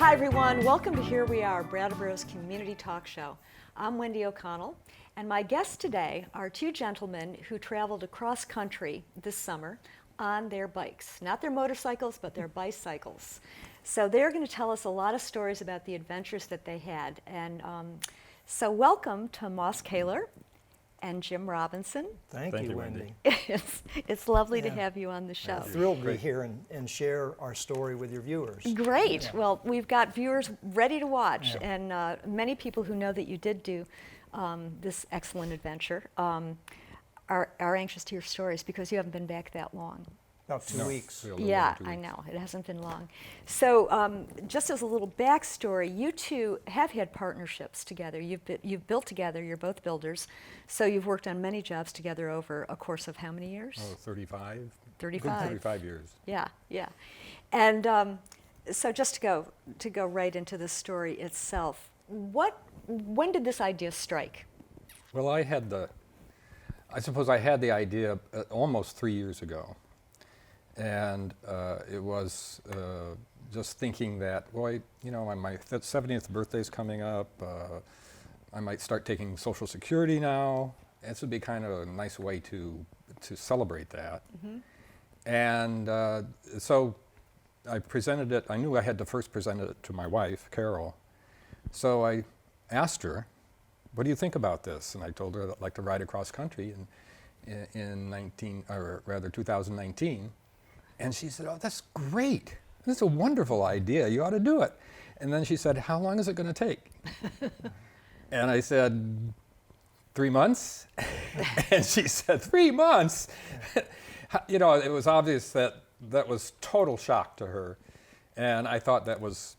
Hi everyone, welcome to Here We Are, Brattleboro's community talk show. I'm Wendy O'Connell, and my guests today are two gentlemen who traveled across country this summer on their bikes. Not their motorcycles, but their bicycles. So they're going to tell us a lot of stories about the adventures that they had. And so welcome to Moss Kahler and Jim Robinson. Thank you, Wendy. It's lovely to have you on the show. Thrilled to be here and share our story with your viewers. Great. Yeah. Well, we've got viewers ready to watch, and many people who know that you did do this excellent adventure are anxious to hear stories because you haven't been back that long. About 2 weeks. Yeah, I know. It hasn't been long. So just as a little backstory, you two have had partnerships together. You've built together. You're both builders. So you've worked on many jobs together over a course of how many years? Oh, 35. 35. Good 35 years. Yeah, yeah. And so just to go right into the story itself, when did this idea strike? Well, I suppose I had the idea almost 3 years ago. And it was just thinking that, well, my 70th birthday's coming up. I might start taking Social Security now. This would be kind of a nice way to celebrate that. Mm-hmm. And so I presented it. I knew I had to first present it to my wife, Carol. So I asked her, "What do you think about this?" And I told her I'd like to ride across country in 2019. And she said, "Oh, that's great. That's a wonderful idea. You ought to do it." And then she said, "How long is it going to take?" And I said, 3 months? And she said, 3 months? It was obvious that was total shock to her. And I thought that was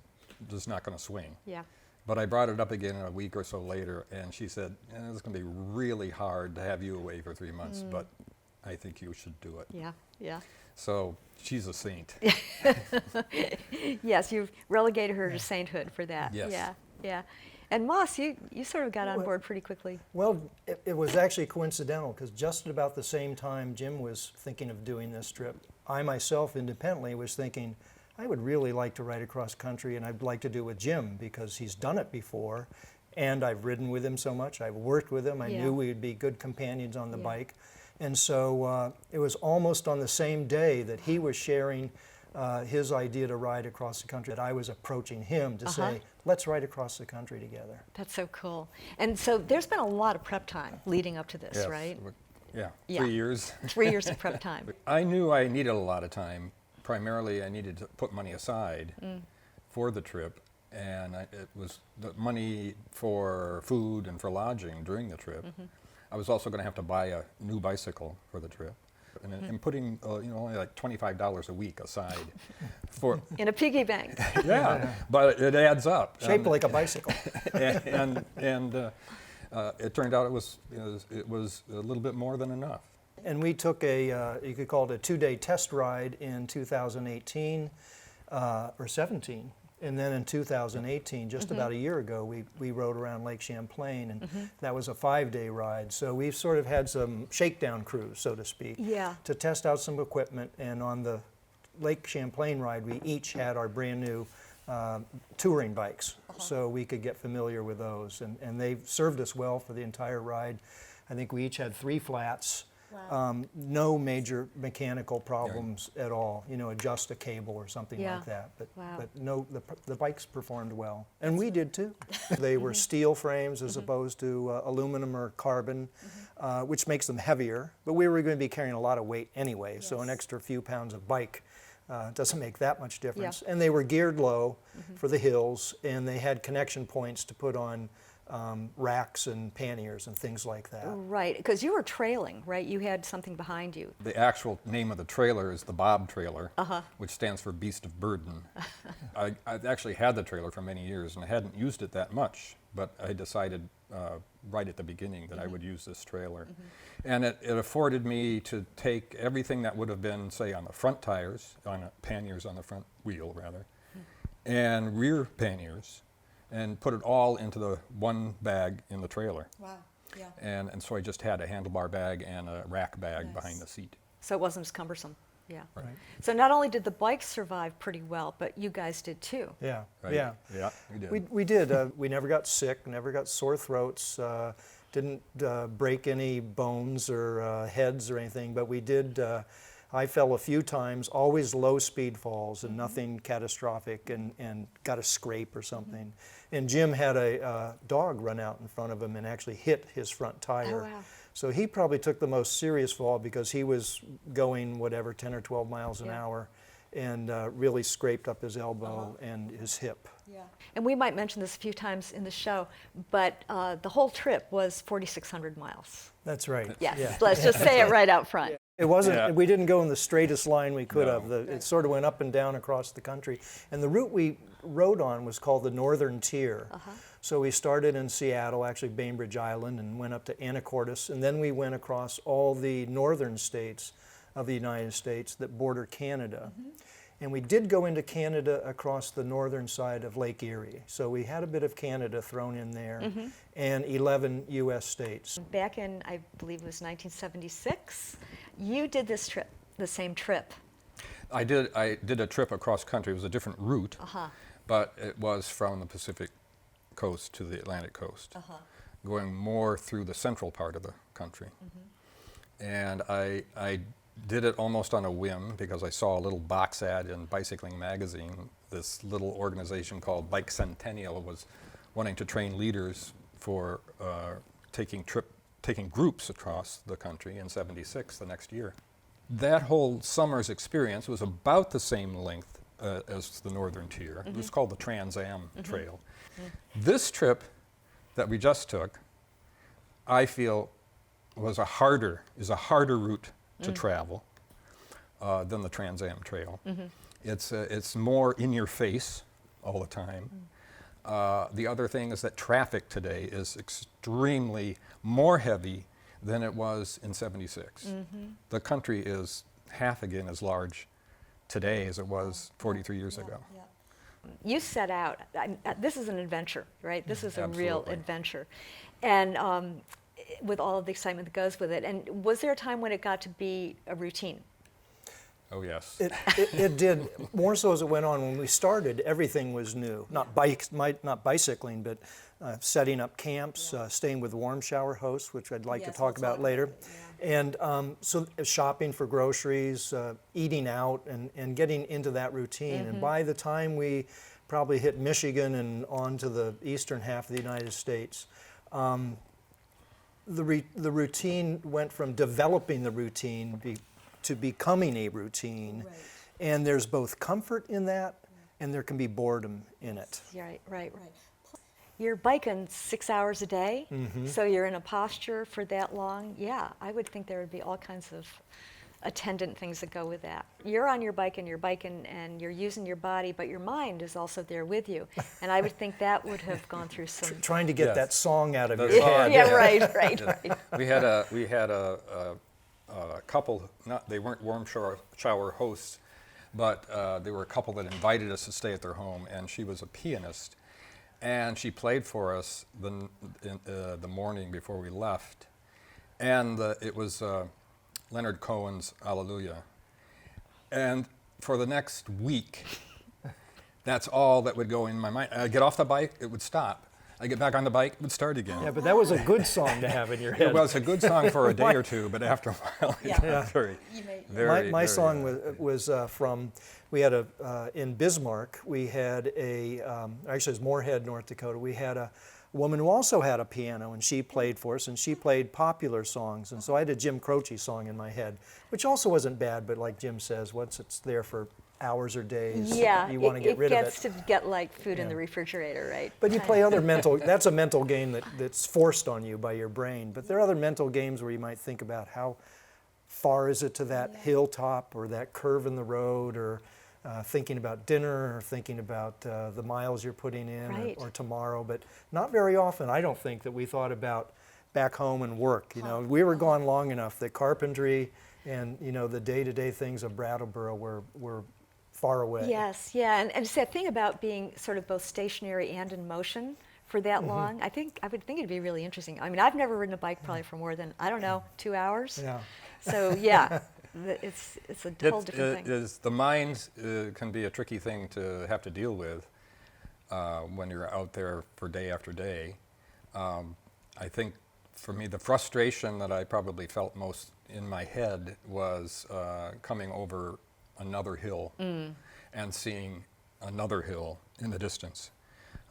just not going to swing. Yeah. But I brought it up again a week or so later, and she said, "It's going to be really hard to have you away for 3 months, but I think you should do it." Yeah, yeah. So she's a saint. Yes, you've relegated her to sainthood for that. Yes. Yeah, yeah. And Moss, you sort of got on board pretty quickly. Well, it was actually coincidental because just at about the same time Jim was thinking of doing this trip, I myself independently was thinking, I would really like to ride across country, and I'd like to do it with Jim because he's done it before, and I've ridden with him so much. I've worked with him. I knew we would be good companions on the bike. And so it was almost on the same day that he was sharing his idea to ride across the country that I was approaching him to say, let's ride across the country together. That's so cool. And so there's been a lot of prep time leading up to this, Yes. right? Yeah, Yeah. 3 years. 3 years of prep time. I knew I needed a lot of time. Primarily, I needed to put money aside for the trip, and it was the money for food and for lodging during the trip. Mm-hmm. I was also going to have to buy a new bicycle for the trip, and putting only like $25 a week aside for in a piggy bank. Yeah, but it adds up. Shaped like a bicycle. and it turned out it was a little bit more than enough. And we took you could call it a 2-day test ride in 2018 or 17. And then in 2018, just about a year ago, we rode around Lake Champlain, and that was a 5-day ride. So we've sort of had some shakedown cruise, so to speak, to test out some equipment. And on the Lake Champlain ride, we each had our brand new touring bikes, so we could get familiar with those. And they've served us well for the entire ride. I think we each had 3 flats. Wow. No major mechanical problems at all. Adjust a cable or something like that. But no, the bikes performed well, and we did too. They were steel frames as opposed to aluminum or carbon, which makes them heavier. But we were going to be carrying a lot of weight anyway, so an extra few pounds of bike doesn't make that much difference. And they were geared low for the hills, and they had connection points to put on racks and panniers and things like that. Right, because you were trailing, right? You had something behind you. The actual name of the trailer is the Bob trailer, which stands for Beast of Burden. I've actually had the trailer for many years, and I hadn't used it that much, but I decided right at the beginning that I would use this trailer. And it afforded me to take everything that would have been, say, on the front tires, panniers on the front wheel, rather, and rear panniers, and put it all into the one bag in the trailer. Wow, And so I just had a handlebar bag and a rack bag behind the seat. So it wasn't as cumbersome. Yeah. Right. So not only did the bikes survive pretty well, but you guys did too. Yeah, Right? yeah. Yeah, we did. We did. We never got sick, never got sore throats, didn't break any bones or heads or anything, but we did. I fell a few times, always low speed falls and nothing catastrophic, and got a scrape or something. And Jim had a dog run out in front of him and actually hit his front tire. Oh, wow. So he probably took the most serious fall because he was going whatever 10 or 12 miles an Yeah. hour and really scraped up his elbow and his hip. Yeah. And we might mention this a few times in the show, but the whole trip was 4,600 miles. That's right. Yes, Yeah. let's just say it right out front. It wasn't, Yeah. we didn't go in the straightest line we could No. have. It sort of went up and down across the country. And the route we rode on was called the Northern Tier. So we started in Seattle, actually Bainbridge Island, and went up to Anacortes. And then we went across all the northern states of the United States that border Canada. And we did go into Canada across the northern side of Lake Erie. So we had a bit of Canada thrown in there, and 11 U.S. states. Back in, I believe it was 1976, you did this trip, the same trip. I did a trip across country. It was a different route, but it was from the Pacific coast to the Atlantic coast, going more through the central part of the country. And I did it almost on a whim because I saw a little box ad in Bicycling Magazine. This little organization called Bike Centennial was wanting to train leaders for taking groups across the country in '76, the next year. That whole summer's experience was about the same length as the Northern Tier. It was called the Trans Am Trail. This trip that we just took, I feel, is a harder route to travel than the Trans Am Trail. It's more in your face all the time. The other thing is that traffic today is extremely more heavy than it was in '76. The country is half again as large today as it was 43 years ago. You set out, this is an adventure, right? This is a real Absolutely. adventure. And with all of the excitement that goes with it. And was there a time when it got to be a routine? Oh yes. It did, more so as it went on. When we started, everything was new. Not bicycling, but setting up camps, staying with warm shower hosts, which I'd like to talk about later. And so shopping for groceries, eating out, and getting into that routine. And by the time we probably hit Michigan and on to the eastern half of the United States, the routine went from developing the routine to becoming a routine. And there's both comfort in that, and there can be boredom in it. Right. You're biking 6 hours a day, so you're in a posture for that long. Yeah, I would think there would be all kinds of attendant things that go with that. You're on your bike and you're biking and you're using your body, but your mind is also there with you. And I would think that would have gone through some... Trying to get Yes. that song out of The your song, head. Yeah, yeah. right. We had a couple. They weren't warm shower hosts, but they were a couple that invited us to stay at their home, and she was a pianist, and she played for us the morning before we left, and it was Leonard Cohen's "Alleluia," and for the next week, that's all that would go in my mind. I'd get off the bike, it would stop. I get back on the bike, it would start again. Yeah, but that was a good song to have in your head. It was a good song for a day or two, but after a while, it got very, My very, song was from, we had in Bismarck, we had actually it was Moorhead, North Dakota, we had a woman who also had a piano, and she played for us, and she played popular songs. And so I had a Jim Croce song in my head, which also wasn't bad, but like Jim says, once it's there for hours or days, Yeah, you want to get rid of it. It gets to get like food in the refrigerator, right? But you play other that's a mental game that's forced on you by your brain. But there are other mental games where you might think about how far is it to that hilltop or that curve in the road, or thinking about dinner, or thinking about the miles you're putting in, Right. or tomorrow. But not very often, I don't think, that we thought about back home and work. You know, we were gone long enough that carpentry and, you know, the day-to-day things of Brattleboro were far away. Yes, yeah, and it's that thing about being sort of both stationary and in motion for that long. I would think it'd be really interesting. I mean, I've never ridden a bike probably for more than, I don't know, 2 hours. Yeah. So yeah, It's a whole different thing. The mind can be a tricky thing to have to deal with when you're out there for day after day. I think for me, the frustration that I probably felt most in my head was coming over another hill and seeing another hill in the distance.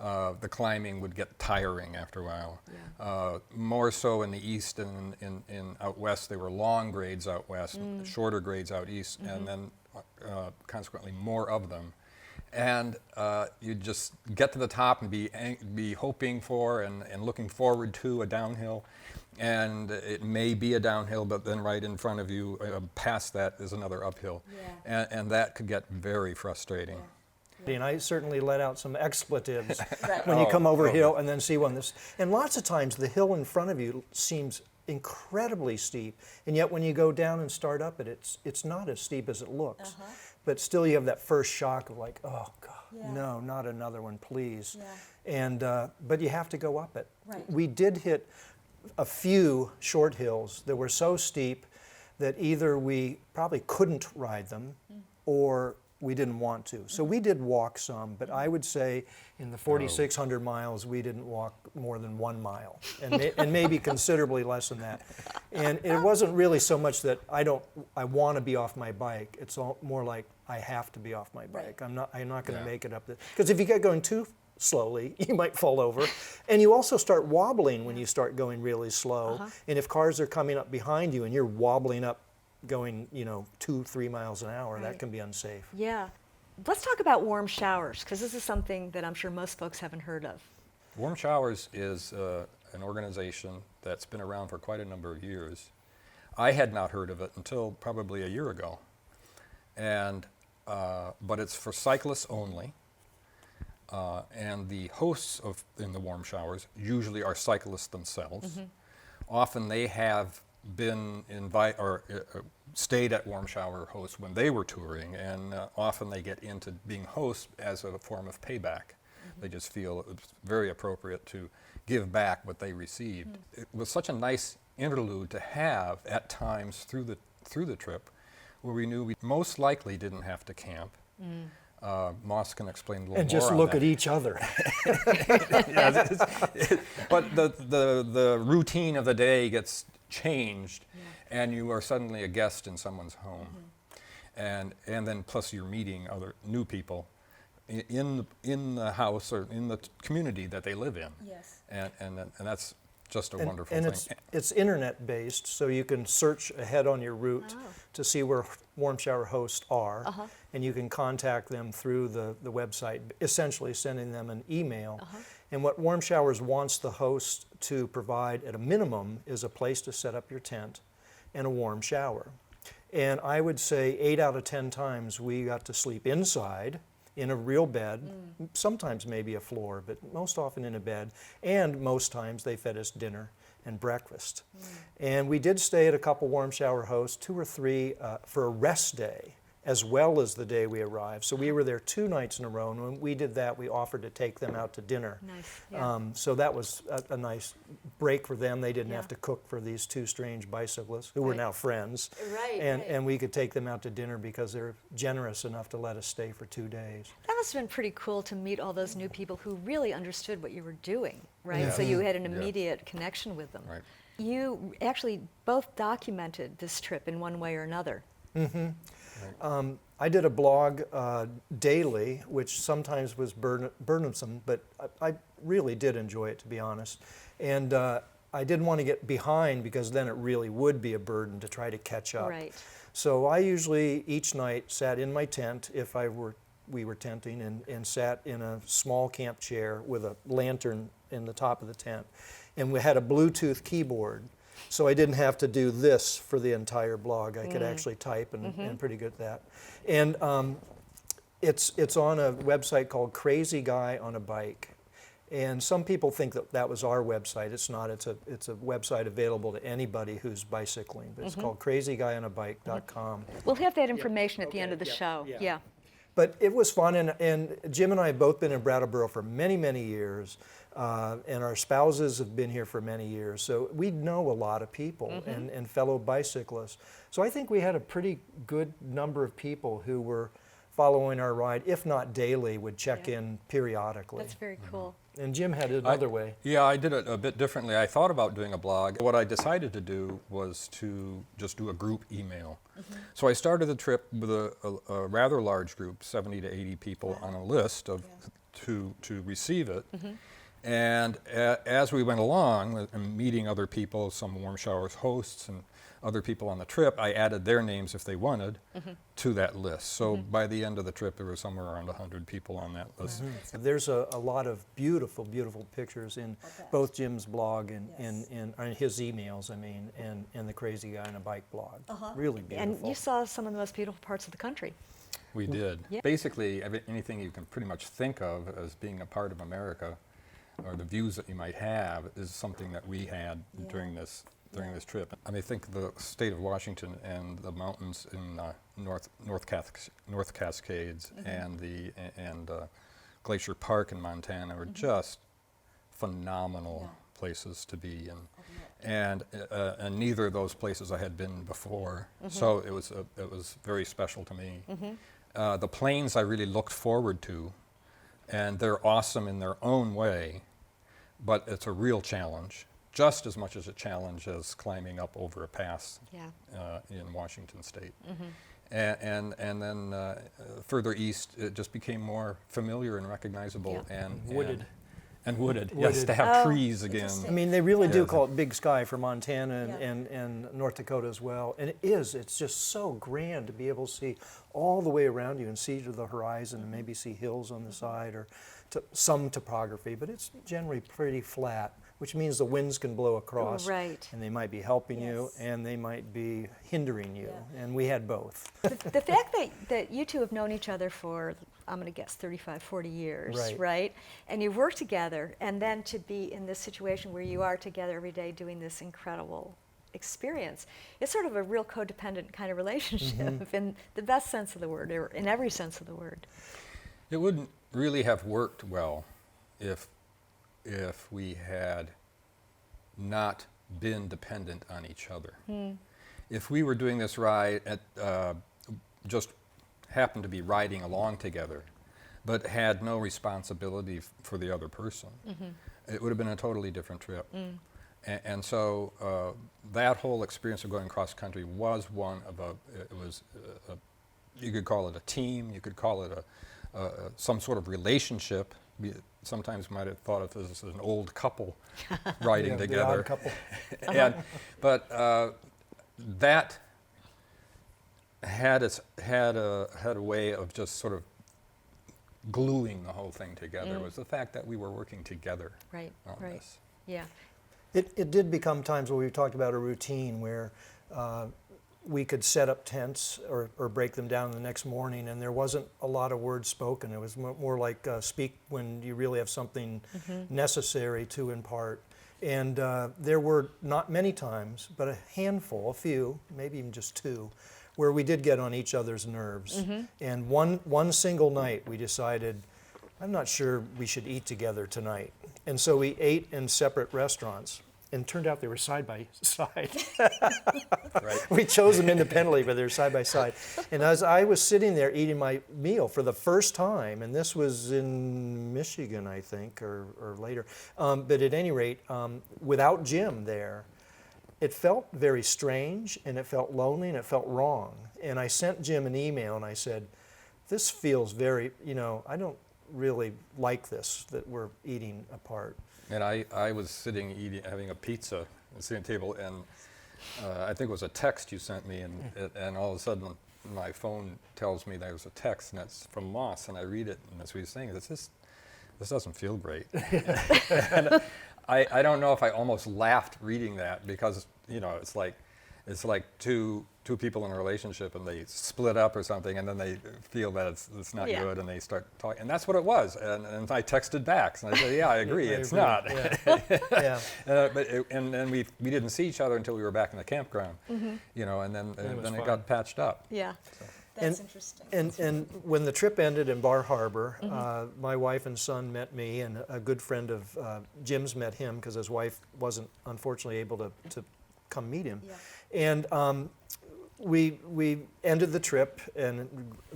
The climbing would get tiring after a while. Yeah. More so in the east and in out west, they were long grades out west, shorter grades out east, and then consequently more of them. And you just get to the top and be hoping for and looking forward to a downhill. And it may be a downhill, but then right in front of you, past that, is another uphill. Yeah. And that could get very frustrating. Yeah. And I certainly let out some expletives when you come over a hill and then see one this. And lots of times the hill in front of you seems incredibly steep, and yet when you go down and start up it, it's not as steep as it looks. But still you have that first shock of like, oh God, no, not another one, please. Yeah. And but you have to go up it. Right. We did hit a few short hills that were so steep that either we probably couldn't ride them or we didn't want to. So we did walk some, but I would say in the 4,600 miles, we didn't walk more than 1 mile, and maybe considerably less than that. And it wasn't really so much that I want to be off my bike. It's more like I have to be off my bike. I'm not going to make it up. Because if you get going too slowly, you might fall over. And you also start wobbling when you start going really slow. And if cars are coming up behind you and you're wobbling up going, 2-3 miles an hour, that can be unsafe. Yeah. Let's talk about warm showers, because this is something that I'm sure most folks haven't heard of. Warm Showers is an organization that's been around for quite a number of years. I had not heard of it until probably a year ago. And but it's for cyclists only. And the hosts in the Warm Showers usually are cyclists themselves. Often they have been stayed at Warm Shower hosts when they were touring, and often they get into being hosts as a form of payback. They just feel it's very appropriate to give back what they received. It was such a nice interlude to have at times through the trip, where we knew we most likely didn't have to camp. Moss can explain a little more and just on look that. at each other. But the routine of the day gets changed, and you are suddenly a guest in someone's home, and then plus you're meeting other new people in the house or in the community that they live in. Yes. And that's just a wonderful thing. And it's internet based, so you can search ahead on your route to see where Warm Shower hosts are, and you can contact them through the website, essentially sending them an email. And what Warm Showers wants the host to provide at a minimum is a place to set up your tent and a warm shower. And I would say 8 out of 10 times we got to sleep inside in a real bed, sometimes maybe a floor, but most often in a bed. And most times they fed us dinner and breakfast. And we did stay at a couple Warm Shower hosts, 2 or 3 for a rest day, as well as the day we arrived. So we were there 2 nights in a row, and when we did that, we offered to take them out to dinner. Nice. Yeah. So that was a nice break for them. They didn't have to cook for these 2 strange bicyclists, who were now friends. And we could take them out to dinner because they're generous enough to let us stay for 2 days. That must have been pretty cool to meet all those new people who really understood what you were doing, right? So you had an immediate connection with them. Right. You actually both documented this trip in one way or another. I did a blog daily, which sometimes was burdensome, but I really did enjoy it, to be honest. And I didn't want to get behind, because then it really would be a burden to try to catch up. Right. So I usually each night sat in my tent, if we were tenting, and sat in a small camp chair with a lantern in the top of the tent. And we had a Bluetooth keyboard. So I didn't have to do this for the entire blog. I could actually type, and pretty good at that. And it's on a website called Crazy Guy on a Bike. And some people think that was our website. It's not. It's a website available to anybody who's bicycling. But it's called crazyguyonabike.com. We'll have that information at the end of the show. Yeah. But it was fun, and Jim and I have both been in Brattleboro for many, many years, and our spouses have been here for many years. So we know a lot of people and fellow bicyclists. So I think we had a pretty good number of people who were following our ride, if not daily, would check in periodically. That's very cool. And Jim had it another way. Yeah, I did it a bit differently. I thought about doing a blog. What I decided to do was to just do a group email. So I started the trip with a rather large group, 70 to 80 people on a list of to receive it. And as we went along and meeting other people, some Warm Showers hosts and other people on the trip, I added their names if they wanted to that list. So by the end of the trip, there were somewhere around 100 people on that list. There's a lot of beautiful, beautiful pictures in both Jim's blog and his emails, I mean, and the Crazy Guy on a Bike blog. Really beautiful. And you saw some of the most beautiful parts of the country. We did. Yeah. Basically, anything you can pretty much think of as being a part of America, or the views that you might have, is something that we had during this trip. I mean, think of the state of Washington and the mountains in North Cascades and Glacier Park in Montana are just phenomenal places to be in. And neither of those places I had been before, so it was very special to me. The plains I really looked forward to, and they're awesome in their own way, but it's a real challenge, just as much as a challenge as climbing up over a pass in Washington State. And then further east, it just became more familiar and recognizable and wooded. And wooded, yes, to have trees again. I mean, they really do call it Big Sky for Montana and North Dakota as well. And it's just so grand to be able to see all the way around you and see to the horizon and maybe see hills on the side or some topography, but it's generally pretty flat, which means the winds can blow across. Right. And they might be helping you and they might be hindering you. And we had both. The fact that you two have known each other for, I'm going to guess, 35, 40 years, right? And you've worked together, and then to be in this situation where you are together every day doing this incredible experience, it's sort of a real codependent kind of relationship in the best sense of the word, or in every sense of the word. It wouldn't really have worked well if we had not been dependent on each other. If we were doing this ride just happened to be riding along together, but had no responsibility for the other person, it would have been a totally different trip. And so that whole experience of going cross country was one of you could call it a team, you could call it some sort of relationship. We sometimes might have thought of this as an old couple riding together. The odd couple. But that had a way of just sort of gluing the whole thing together. Was the fact that we were working together on this. Yeah. It did become times where we talked about a routine where we could set up tents or break them down the next morning, and there wasn't a lot of words spoken. It was more like speak when you really have something necessary to impart. And there were not many times, but a handful, a few, maybe even just two, where we did get on each other's nerves. And one single night we decided, I'm not sure we should eat together tonight. And so we ate in separate restaurants. And it turned out they were side by side. We chose them independently, but they were side by side. And as I was sitting there eating my meal for the first time, and this was in Michigan, I think, or later, but at any rate, without Jim there, it felt very strange, and it felt lonely, and it felt wrong. And I sent Jim an email, and I said, this feels very, I don't really like this, that we're eating apart. And I was sitting having a pizza at the same table, and I think it was a text you sent me, and all of a sudden my phone tells me there was a text, and it's from Moss, and I read it, and that's what he's saying. This doesn't feel great. And I don't know if I almost laughed reading that, because it's like two people in a relationship and they split up or something, and then they feel that it's not good, and they start talking, and that's what it was. And I texted back, and I said, yeah, I agree, it's not. And then we didn't see each other until we were back in the campground, and then it got patched up. Yeah. That's interesting. And when the trip ended in Bar Harbor, my wife and son met me, and a good friend of Jim's met him because his wife wasn't unfortunately able to come meet him. Yeah. And we ended the trip, and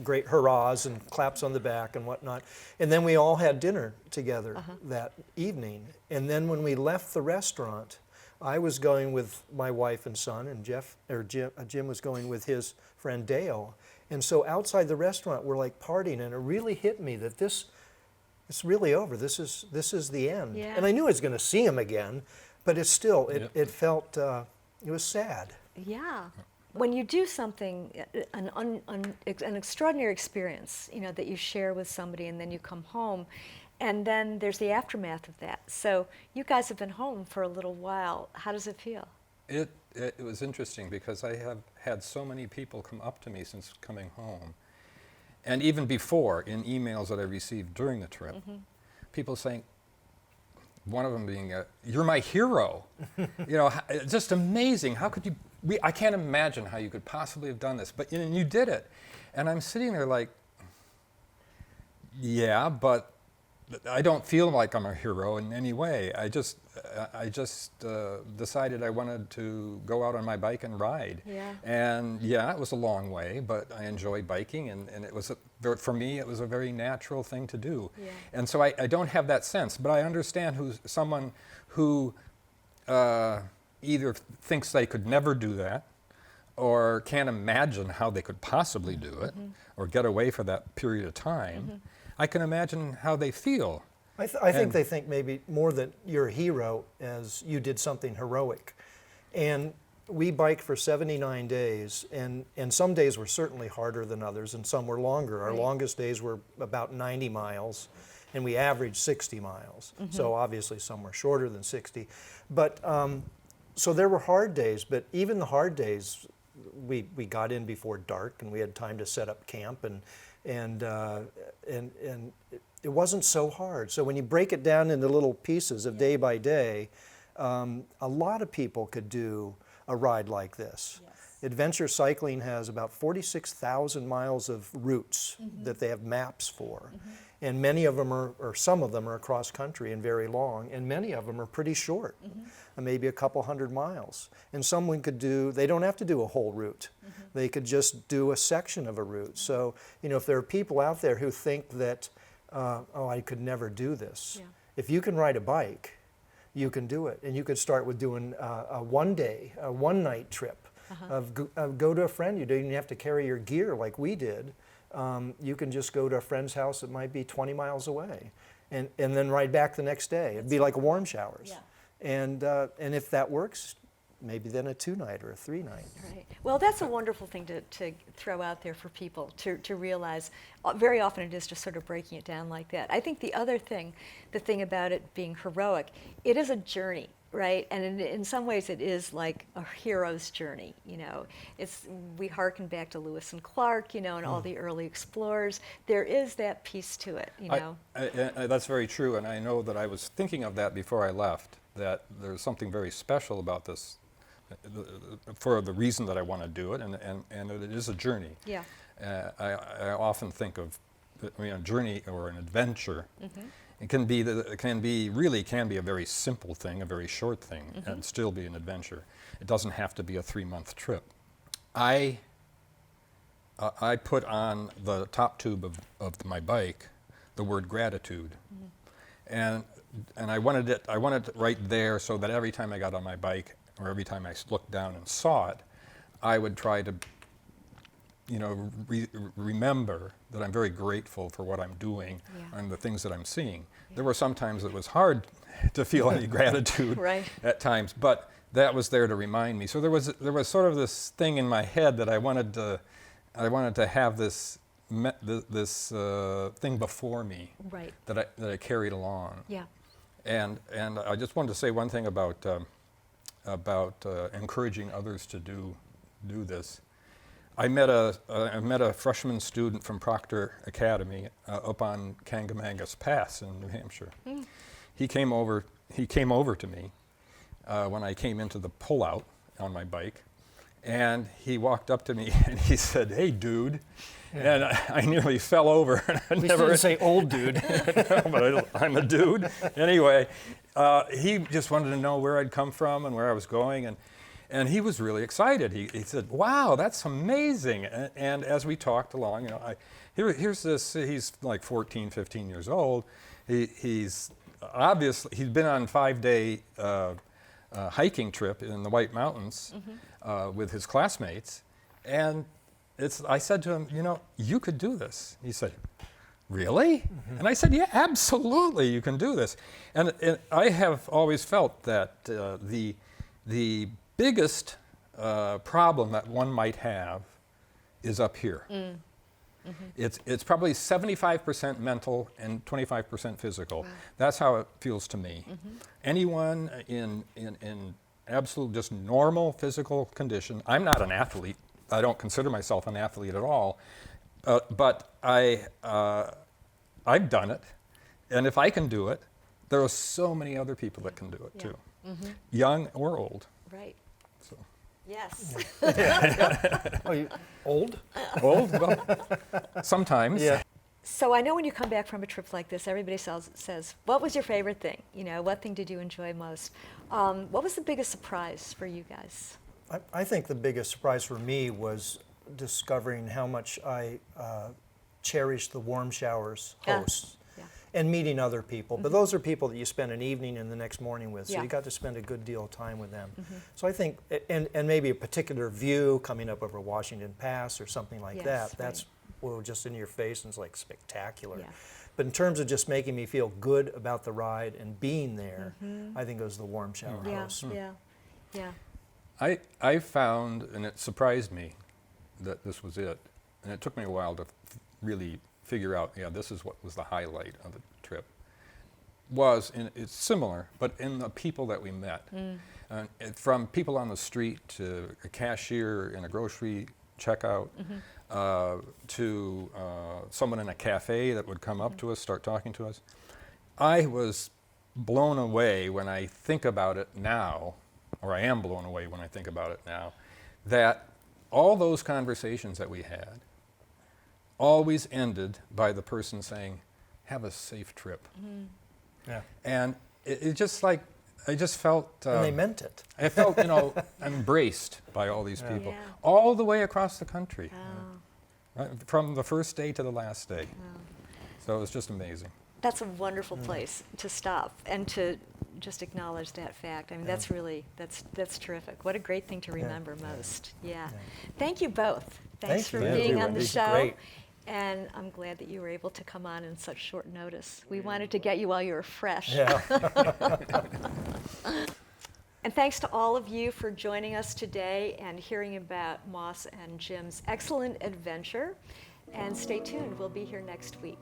great hurrahs and claps on the back and whatnot. And then we all had dinner together that evening. And then when we left the restaurant, I was going with my wife and son, and Jim was going with his friend Dale. And so outside the restaurant, we're like partying, and it really hit me that it's really over. This is the end. Yeah. And I knew I was going to see him again, but it still, it felt, it was sad. Yeah. When you do something, an extraordinary experience, you know, that you share with somebody, and then you come home, and then there's the aftermath of that. So you guys have been home for a little while. How does it feel? It was interesting because I have had so many people come up to me since coming home, and even before in emails that I received during the trip, people saying, one of them being, "You're my hero." You know, just amazing. How could you? I can't imagine how you could possibly have done this, but you did it. And I'm sitting there like, yeah, but I don't feel like I'm a hero in any way. I just decided I wanted to go out on my bike and ride. Yeah. And yeah, it was a long way, but I enjoy biking, and it was, for me, it was a very natural thing to do. Yeah. And so I don't have that sense, but I understand someone who either thinks they could never do that, or can't imagine how they could possibly do it, or get away for that period of time. I can imagine how they feel. I think they think maybe more that you're a hero as you did something heroic. And we biked for 79 days, and some days were certainly harder than others, and some were longer. Our longest days were about 90 miles, and we averaged 60 miles. So obviously some were shorter than 60. But so there were hard days, but even the hard days, we got in before dark, and we had time to set up camp, and it wasn't so hard. So when you break it down into little pieces of day by day, a lot of people could do a ride like this. Yes. Adventure cycling has about 46,000 miles of routes that they have maps for. And many of them or some of them are across country and very long, and many of them are pretty short, maybe a couple hundred miles. And someone could they don't have to do a whole route. They could just do a section of a route. So, you know, if there are people out there who think that, oh, I could never do this. Yeah. If you can ride a bike, you can do it. And you could start with doing a one-night trip. Go to a friend. You don't even have to carry your gear like we did. You can just go to a friend's house that might be 20 miles away, and then ride back the next day. It'd be like warm showers. Yeah. And if that works, maybe then a 2-night or a 3-night. Right. Well, that's a wonderful thing to throw out there for people to realize. Very often it is just sort of breaking it down like that. I think the thing about it being heroic, it is a journey, right? And in some ways it is like a hero's journey, you know. We hearken back to Lewis and Clark, you know, and all the early explorers. There is that piece to it, you know. That's very true, and I know that I was thinking of that before I left, that there's something very special about this, for the reason that I want to do it, and it is a journey. Yeah. I often think of, a journey or an adventure. It can be a very simple thing, a very short thing, and still be an adventure. It doesn't have to be a 3-month trip. I put on the top tube of my bike the word gratitude, and I wanted it right there so that every time I got on my bike, or every time I looked down and saw it, I would try to, you know, remember that I'm very grateful for what I'm doing and the things that I'm seeing. There were some times it was hard to feel any gratitude at times, but that was there to remind me. So there was sort of this thing in my head that I wanted to have this thing before me that I carried along. Yeah. And I just wanted to say one thing about encouraging others to do this. I met a freshman student from Proctor Academy up on Kangamangas Pass in New Hampshire. He came over to me when I came into the pullout on my bike, And he walked up to me and he said, "Hey, dude." And I nearly fell over. We didn't say old dude. No, but I'm a dude. Anyway, he just wanted to know where I'd come from and where I was going. And he was really excited. He said, "Wow, that's amazing." And as we talked along, you know, here's this, he's like 14, 15 years old. He's obviously, he'd been on a 5-day hiking trip in the White Mountains with his classmates. And I said to him, "You know, you could do this." He said, "Really?" And I said, "Yeah, absolutely, you can do this." And I have always felt that the biggest problem that one might have is up here. It's probably 75% mental and 25% physical. Wow. That's how it feels to me. Anyone in absolute just normal physical condition, I'm not an athlete. I don't consider myself an athlete at all, but I've done it, and if I can do it, there are so many other people that can do it too, young or old. Right. So. Yes. Oh, you old? Old? Well, sometimes. Yeah. So I know when you come back from a trip like this, everybody says, "What was your favorite thing? You know, what thing did you enjoy most?" What was the biggest surprise for you guys? I think the biggest surprise for me was discovering how much I cherish the warm showers hosts and meeting other people. But those are people that you spend an evening and the next morning with, so you got to spend a good deal of time with them. So I think, and maybe a particular view coming up over Washington Pass or something like that, that's just in your face and it's like spectacular. But in terms of just making me feel good about the ride and being there, I think it was the warm shower house. Yeah. I found, and it surprised me that this was it, and it took me a while to really figure out, this is what was the highlight of the trip, it's similar, but in the people that we met. From people on the street to a cashier in a grocery checkout, to someone in a cafe that would come up to us, start talking to us. I was blown away when I think about it now, or I am blown away when I think about it now, that all those conversations that we had always ended by the person saying, "Have a safe trip." Yeah. And it just like, I just felt... and they meant it. I felt, embraced by all these people, all the way across the country, right, from the first day to the last day. So it was just amazing. That's a wonderful place to stop and to just acknowledge that fact. I mean, that's really, that's terrific. What a great thing to remember most. Thank you both. Thanks for being on the show. Great. And I'm glad that you were able to come on in such short notice. We wanted to get you while you were fresh. Yeah. And thanks to all of you for joining us today and hearing about Moss and Jim's excellent adventure. And stay tuned. We'll be here next week.